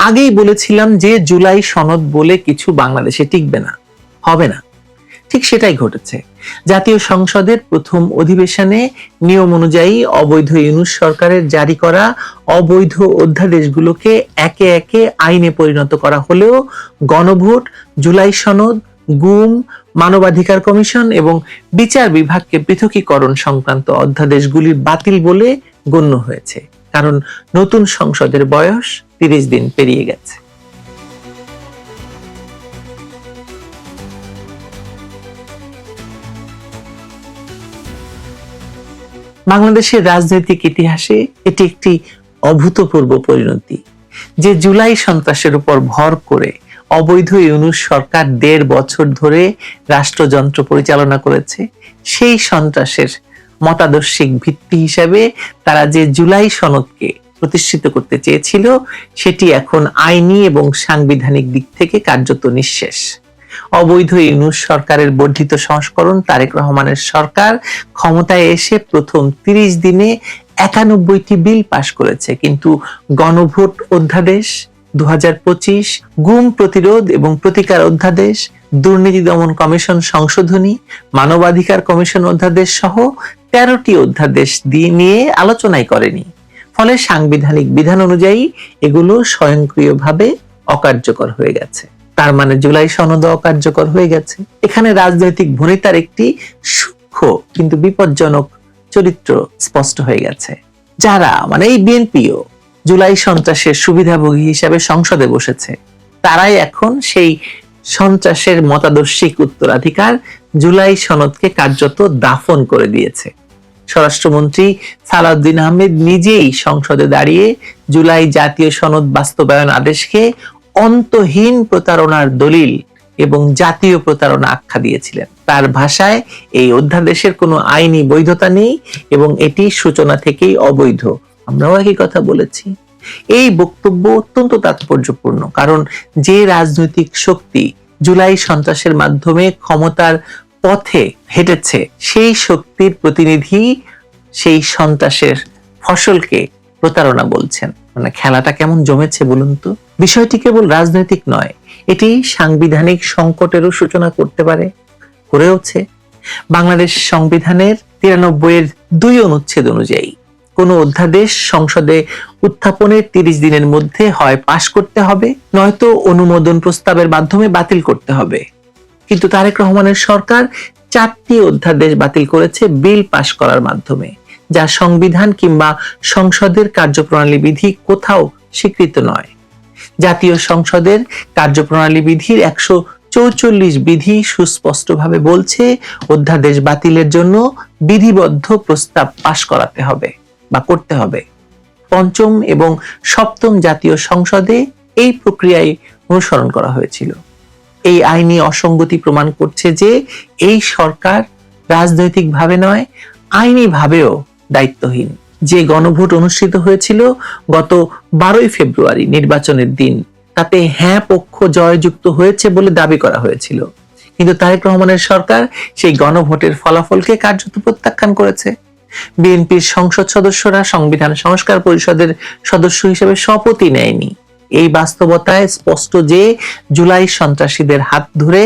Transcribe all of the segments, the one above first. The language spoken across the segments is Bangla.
আগেই বলেছিলাম যে জুলাই সনদ বলে কিছু বাংলাদেশে টিকবে না, হবে না। ঠিক সেটাই ঘটেছে। জাতীয় সংসদের প্রথম অধিবেশনে নিয়ম অনুযায়ী অবৈধ ইউনূস সরকারের জারি করা অবৈধ অধ্যাদেশগুলোকে একে একে আইনে পরিণত করা হলেও গণভোট, জুলাই সনদ, গুম, মানবাধিকার কমিশন এবং বিচার বিভাগকে পৃথকীকরণ সংক্রান্ত অধ্যাদেশগুলি বাতিল বলে গণ্য হয়েছে, কারণ নতুন সংসদের বয়স ৩০ দিন পেরিয়ে গেছে। বাংলাদেশের রাজনৈতিক ইতিহাসে এটি একটি অভূতপূর্ব পরিণতি যে জুলাই সন্ত্রাসের উপর ভর করে অবৈধ ইউনূস সরকার ১.৫ বছর ধরে রাষ্ট্রযন্ত্র পরিচালনা করেছে। সেই সন্ত্রাসের মতাদর্শিক ভিত্তি হিসেবে তারা যে জুলাই সনদকে প্রতিষ্ঠিত করতে চেয়েছিল সেটি এখন আইনি এবং সাংবিধানিক দিক থেকে কার্যত নিঃশেষ। অবৈধ ইউনূস সরকারের বর্ধিত সংস্করণ তারেক রহমানের সরকার ক্ষমতায় এসে প্রথম ৩০ দিনে ৯১টি বিল পাশ করেছে, কিন্তু গণভোট অধ্যাদেশ ২০২৫, গুম প্রতিরোধ এবং প্রতিকার অধ্যাদেশ, দুর্নীতি দমন কমিশন সংশোধনী, মানবাধিকার কমিশন অধ্যাদেশ সহ ১৩টি অধ্যাদেশ নিয়ে আলোচনাই করেনি। ফলে সাংবিধানিক বিধান অনুযায়ী এগুলো স্বয়ংক্রিয়ভাবে অকার্যকর হয়ে গেছে। তার মানে জুলাই সনদ অকার্যকর হয়ে গেছে। এখানে রাজনৈতিক ভনিতার একটি সূক্ষ্ম কিন্তু বিপজ্জনক চরিত্র স্পষ্ট হয়ে গেছে। যারা মানে এই বিএনপিও জুলাই সন্ত্রাসের সুবিধাভোগী হিসাবে সংসদে বসেছে, তারাই এখন সেই সন্ত্রাসের মতাদর্শিক উত্তরাধিকার জুলাই সনদকে কার্যত দাফন করে দিয়েছে। স্বরাষ্ট্রমন্ত্রী সালাউদ্দিন আহমেদ নিজেই সংসদে দাঁড়িয়ে জুলাই জাতীয় সনদ বাস্তবায়ন আদেশকে অন্তহীন প্রতারণার দলিল এবং জাতীয় প্রতারণা আখ্যা দিয়েছিলেন। তার ভাষায় এই অধ্যাদেশের কোনো আইনি বৈধতা নেই এবং এটি সূচনা থেকেই অবৈধ। আমরাও একই কথা বলেছি। এই বক্তব্য অত্যন্ত তাৎপর্যপূর্ণ, কারণ যে রাজনৈতিক শক্তি জুলাই সন্ত্রাসের মাধ্যমে ক্ষমতার পথে হেঁটেছে সেই শক্তির প্রতিনিধি সেই সন্ত্রাসের ফসলকে প্রতারণা বলছেন। মানে খেলাটা কেমন জমেছে বলুন তো। বিষয়টি কেবল রাজনৈতিক নয়, এটি সাংবিধানিক সংকটেরও সূচনা করতে পারে, করেওছে। বাংলাদেশ সংবিধানের ৯৩-এর ২ অনুচ্ছেদ অনুযায়ী কোন অধ্যাদেশ সংসদে উত্থাপনের ৩০ দিনের মধ্যে হয় পাশ করতে হবে, নয়তো অনুমোদন প্রস্তাবের মাধ্যমে বাতিল করতে হবে। কিন্তু তারেক রহমানের সরকার ৪টি অধ্যাদেশ বাতিল করেছে বিল পাশ করার মাধ্যমে, যা সংবিধান কিংবা সংসদের কার্যপ্রণালী বিধি কোথাও স্বীকৃত নয়। জাতীয় সংসদের কার্যপ্রণালী বিধির ১৪৪ বিধি সুস্পষ্টভাবে বলছে অধ্যাদেশ বাতিলের জন্য বিধিবদ্ধ প্রস্তাব পাশ করাতে হবে বা করতে হবে। পঞ্চম এবং সপ্তম জাতীয় সংসদে এই প্রক্রিয়ায় অনুসরণ করা হয়েছিল। এই আইনি অসঙ্গতি প্রমাণ করছে যে এই সরকার রাজনৈতিকভাবে নয়, আইনিভাবেও দায়িত্বহীন। যে গণভোট অনুষ্ঠিত হয়েছিল গত ১২ ফেব্রুয়ারি নির্বাচনের দিন, তাতে হ্যাঁ পক্ষ জয়যুক্ত হয়েছে বলে দাবি করা হয়েছিল, কিন্তু তারেক রহমানের সরকার সেই গণভোটের ফলাফলকে কার্যত প্রত্যাখ্যান করেছে। বিএনপির সংসদ সদস্যরা সংবিধান সংস্কার পরিষদের সদস্য হিসেবে শপথই নেয়নি। এই বাস্তবতায় স্পষ্ট যে জুলাই সন্ত্রাসীদের হাত ধরে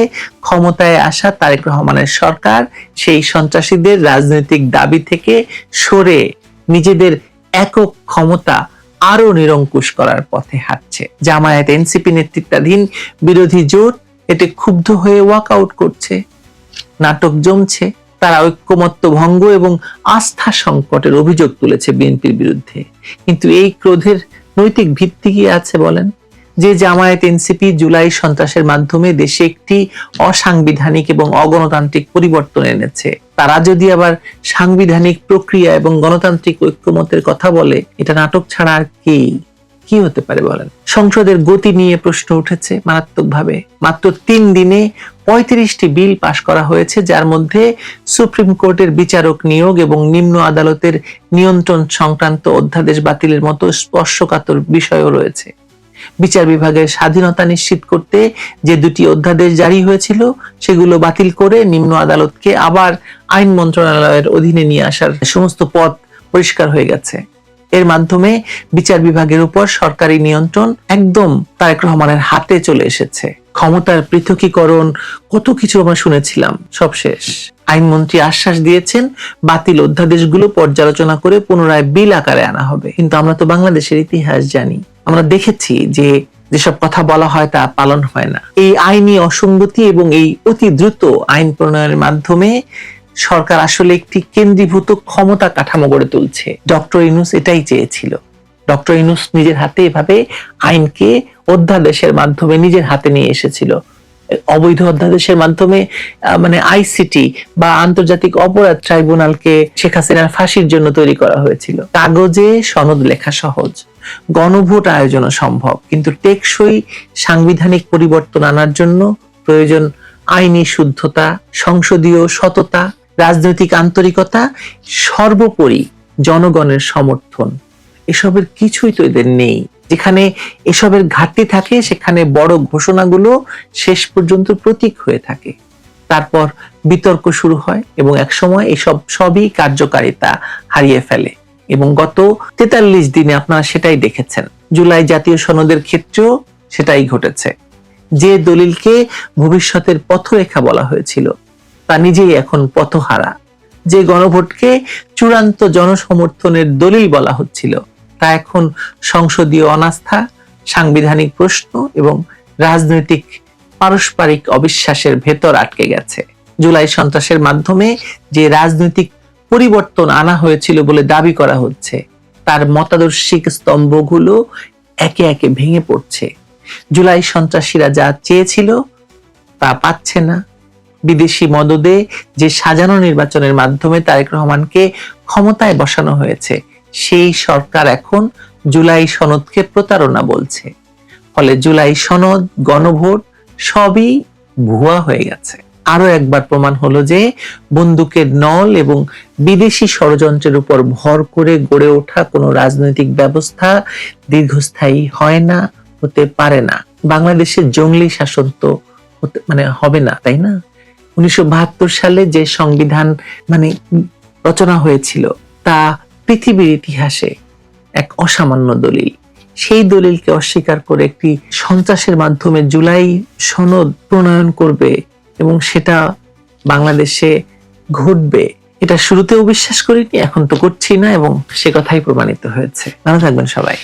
ক্ষমতায় আসা তারেক রহমানের সরকার সেই সন্ত্রাসীদের রাজনৈতিক দাবি থেকে সরে নিজেদের একক ক্ষমতা আরো নিরঙ্কুশ করার পথে হাঁটছে। জামায়াত এনসিপি নেতৃত্বাধীন বিরোধী জোট এতে ক্ষুব্ধ হয়ে ওয়াকআউট করছে, নাটক জমছে। তারা ঐক্যমত্য ভঙ্গ এবং আস্থা সংকটের অভিযোগ তুলেছে বিএনপির বিরুদ্ধে। কিন্তু এই ক্রোধের নৈতিক ভিত্তি কি আছে বলেন? যে জামায়াত এনসিপি জুলাই সন্ত্রাসের মাধ্যমে দেশে একটি অসাংবিধানিক এবং অগণতান্ত্রিক পরিবর্তন এনেছে, তারা যদি আবার সাংবিধানিক প্রক্রিয়া এবং গণতান্ত্রিক ঐক্যমতের কথা বলে, এটা নাটক ছাড়া আর কি হতে পারে বলেন? সংসদের গতি নিয়ে প্রশ্ন উঠেছে মারাত্মকভাবে। মাত্র ৩ দিনে ৩৫টি বিল পাশ করা হয়েছে, যার মধ্যে সুপ্রিম কোর্টের বিচারক নিয়োগ এবং নিম্ন আদালতের নিয়ন্ত্রণ সংক্রান্ত অধ্যাদেশ বাতিলের মতো স্পর্শকাতর বিষয়ও রয়েছে। বিচার বিভাগের স্বাধীনতা নিশ্চিত করতে যে 2টি অধ্যাদেশ জারি হয়েছিল সেগুলো বাতিল করে নিম্ন আদালতকে আবার আইন মন্ত্রণালয়ের অধীনে নিয়ে আসার সমস্ত পথ পরিষ্কার হয়ে গেছে। এর মাধ্যমে বিচার বিভাগের উপর সরকারি নিয়ন্ত্রণ একদম তারেক রহমানের হাতে চলে এসেছে। ক্ষমতার পৃথকীকরণ, কত কিছু আমরা শুনেছিলাম, সব শেষ। আইনমন্ত্রী আশ্বাস দিয়েছেন বাতিল অধ্যাদেশগুলো পর্যালোচনা করে পুনরায় বিল আকারে আনা হবে। কিন্তু আমরা তো বাংলাদেশের ইতিহাস জানি, আমরা দেখেছি যে যেসব কথা বলা হয় তা পালন হয় না। এই আইনি অসঙ্গতি এবং এই অতি দ্রুত আইন প্রণয়নের মাধ্যমে সরকার আসলে একটি কেন্দ্রীভূত ক্ষমতা কাঠামো গড়ে তুলছে। ডক্টর ইউনূস এটাই চেয়েছিল। ডক্টর ইউনূস নিজের হাতে এভাবে আইনকে অধ্যাদেশের মাধ্যমে নিজের হাতে নিয়ে এসেছিল। অবৈধ অধ্যাদেশের মাধ্যমে মানে আইসিটি বা আন্তর্জাতিক অপরাধ ট্রাইব্যুনালকে শেখ হাসিনার ফাঁসির জন্য তৈরি করা হয়েছিল। কাগজে সনদ লেখা সহজ, গণভোট আয়োজনও সম্ভব, কিন্তু টেকসই সাংবিধানিক পরিবর্তন আনার জন্য প্রয়োজন আইনি শুদ্ধতা, সংসদীয় সততা, রাজনৈতিক আন্তরিকতা, সর্বোপরি জনগণের সমর্থন। এসবের কিছুই তো এদের নেই। যেখানে এসবের ঘাটতি থাকে সেখানে বড় ঘোষণাগুলো শেষ পর্যন্ত প্রতীক হয়ে থাকে। তারপর বিতর্ক শুরু হয় এবং একসময় এসব সবই কার্যকারিতা হারিয়ে ফেলে। এবং গত 43 দিনে আপনারা সেটাই দেখেছেন। জুলাই জাতীয় সনদের ক্ষেত্রেও সেটাই ঘটেছে। যে দলিলকে ভবিষ্যতের পথরেখা বলা হয়েছিল তা নিজেই এখন পথহারা। যে গণভোটকে চূড়ান্ত জনসমর্থনের দলিল বলা হচ্ছিল তা এখন সংসদীয় অনাস্থা, সাংবিধানিক প্রশ্ন এবং রাজনৈতিক পারস্পরিক অবিশ্বাসের ভেতর আটকে গেছে। জুলাই সন্ত্রাসের মাধ্যমে যে রাজনৈতিক পরিবর্তন আনা হয়েছিল বলে দাবি করা হচ্ছে তার মতাদর্শিক স্তম্ভগুলো একে একে ভেঙে পড়ছে। জুলাই সন্ত্রাসীরা যা চেয়েছিল তা পাচ্ছে না। বিদেশি মদদে যে সাজানো নির্বাচনের মাধ্যমে তারেক রহমানকে ক্ষমতায় বসানো হয়েছে, সেই সরকার এখন জুলাই সনদকে প্রতারণা বলছে। ফলে জুলাই সনদ, গণভোট সবই ভুয়া হয়ে গেছে। আরো একবার প্রমাণ হলো যে বন্দুকের নল এবং বিদেশি ষড়যন্ত্রের উপর ভর করে গড়ে ওঠা কোনো রাজনৈতিক ব্যবস্থা দীর্ঘস্থায়ী হয় না, হতে পারে না। বাংলাদেশের জঙ্গলি শাসন তো হবে না, তাই না? 1972 সালে যে সংবিধান রচনা হয়েছিল তা পৃথিবীর ইতিহাসে এক অসামান্য দলিল। সেই দলিলকে অস্বীকার করে একটি সন্ত্রাসের মাধ্যমে জুলাই সনদ প্রণয়ন করবে এবং সেটা বাংলাদেশে ঘটবে, এটা শুরুতেও বিশ্বাস করিনি, এখন তো করছি না, এবং সে কথাই প্রমাণিত হয়েছে। ভালো থাকবেন সবাই।